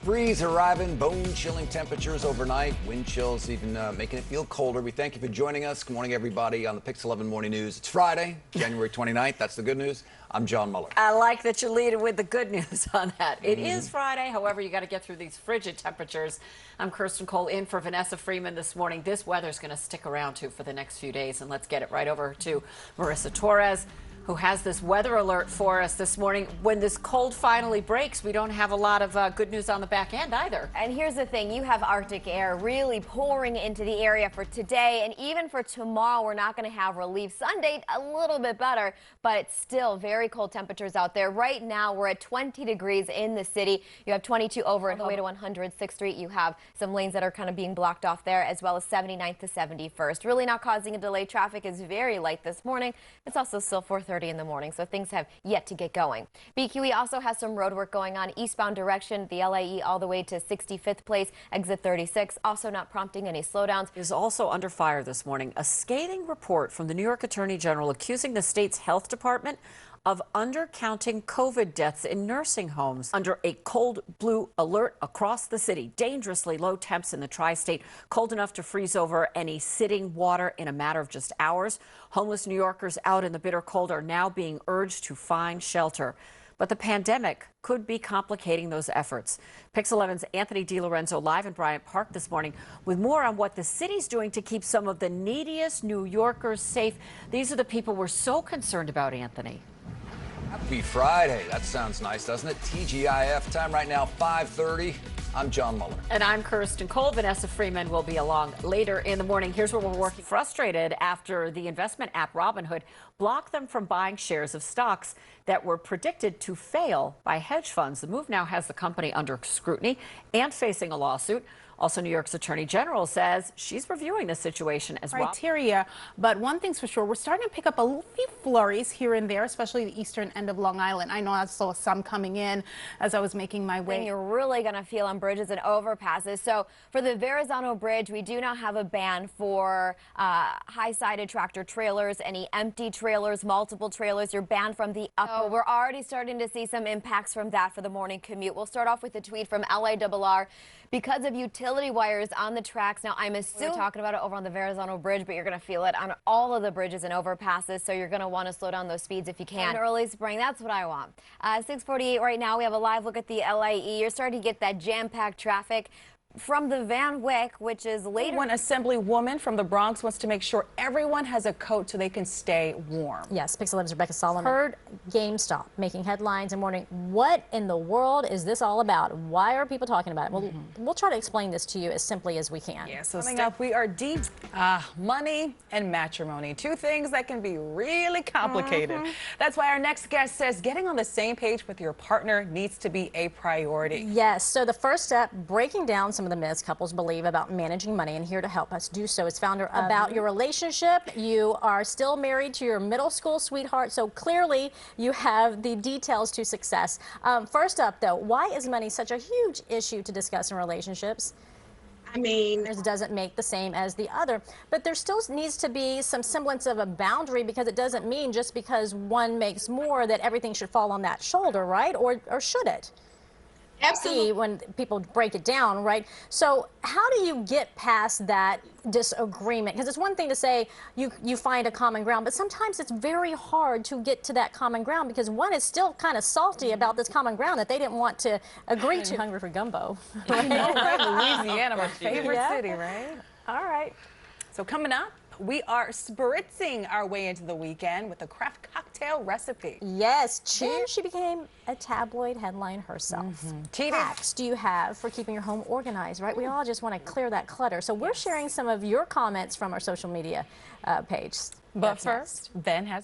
Breeze arriving, bone-chilling temperatures overnight. Wind chills even making it feel colder. We thank you for joining us. Good morning, everybody, on the Pix 11 Morning News. It's Friday, January 29th. That's the good news. I'm John Muller. I like that you're leading with the good news on that. It is Friday. However, you got to get through these frigid temperatures. I'm Kirstin Cole in for Vanessa Freeman this morning. This weather's going to stick around, too, for the next few days. And let's get it right over to Marissa Torres, who has this weather alert for us this morning. When this cold finally breaks, we don't have a lot of good news on the back end either. And here's the thing, you have Arctic air really pouring into the area for today, and even for tomorrow we're not going to have relief. Sunday a little bit better, but it's still very cold temperatures out there. Right now we're at 20 degrees in the city. You have 22 over on the way to 106th Street. You have some lanes that are kind of being blocked off there, as well as 79th to 71st. Really not causing a delay. Traffic is very light this morning. It's also still 4:30 in the morning, so things have yet to get going. BQE also has some road work going on eastbound direction, the LIE all the way to 65th Place, exit 36, also not prompting any slowdowns. Is also under fire this morning. A scathing report from the New York Attorney General accusing the state's health department of undercounting COVID deaths in nursing homes under a cold blue alert across the city. Dangerously low temps in the tri-state, cold enough to freeze over any sitting water in a matter of just hours. Homeless New Yorkers out in the bitter cold are now being urged to find shelter. But the pandemic could be complicating those efforts. Pix 11's Anthony DiLorenzo live in Bryant Park this morning with more on what the city's doing to keep some of the neediest New Yorkers safe. These are the people we're so concerned about, Anthony. Happy Friday. That sounds nice, doesn't it? TGIF time right now, 5:30. I'm John Muller. And I'm Kirstin Cole. Vanessa Freeman will be along later in the morning. Here's where we're working. Frustrated after the investment app Robinhood blocked them from buying shares of stocks that were predicted to fail by hedge funds. The move now has the company under scrutiny and facing a lawsuit. Also, New York's Attorney General says she's reviewing the situation as well. Criteria, but one thing's for sure, we're starting to pick up a few flurries here and there, especially the eastern end of Long Island. I know I saw some coming in as I was making my way. And you're really going to feel on bridges and overpasses. So for the Verrazano Bridge, we do now have a ban for high-sided tractor trailers, any empty trailers, multiple trailers. You're banned from the upper. We're already starting to see some impacts from that for the morning commute. We'll start off with a tweet from LIRR. Because of utility wires on the tracks. Now, I'm assuming we're talking about it over on the Verrazano Bridge, but you're going to feel it on all of the bridges and overpasses, so you're going to want to slow down those speeds if you can. Early spring, that's what I want. 6:48 right now. We have a live look at the LIE. You're starting to get that jam-packed traffic from the Van Wyck, which is later. One Assemblywoman from the Bronx wants to make sure everyone has a coat so they can stay warm. Yes, Pix 11's Rebecca Solomon. Heard GameStop making headlines and wondering what in the world is this all about? Why are people talking about it? Well, we'll try to explain this to you as simply as we can. Yeah, so coming up, we are deep. Money and matrimony, two things that can be really complicated. That's why our next guest says getting on the same page with your partner needs to be a priority. Yes, so the first step, breaking down some of the myths couples believe about managing money, and here to help us do so is founder About Your Relationship. You are still married to your middle school sweetheart, so clearly you have the details to success. First up, though, why is money such a huge issue to discuss in relationships? I mean, it doesn't make the same as the other, but there still needs to be some semblance of a boundary, because it doesn't mean just because one makes more that everything should fall on that shoulder, right? Or should it? absolutely. When people break it down, right? So how do you get past that disagreement? Because it's one thing to say you find a common ground, but sometimes it's very hard to get to that common ground because one is still kind of salty about this common ground that they didn't want to agree to. Hungry for gumbo. I know, right? Louisiana, my favorite city, right? All right. So coming up, we are spritzing our way into the weekend with a craft cocktail recipe. Yes, she became a tabloid headline herself. Hacks do you have for keeping your home organized, right? We all just want to clear that clutter. So we're sharing some of your comments from our social media page. But first, Ben has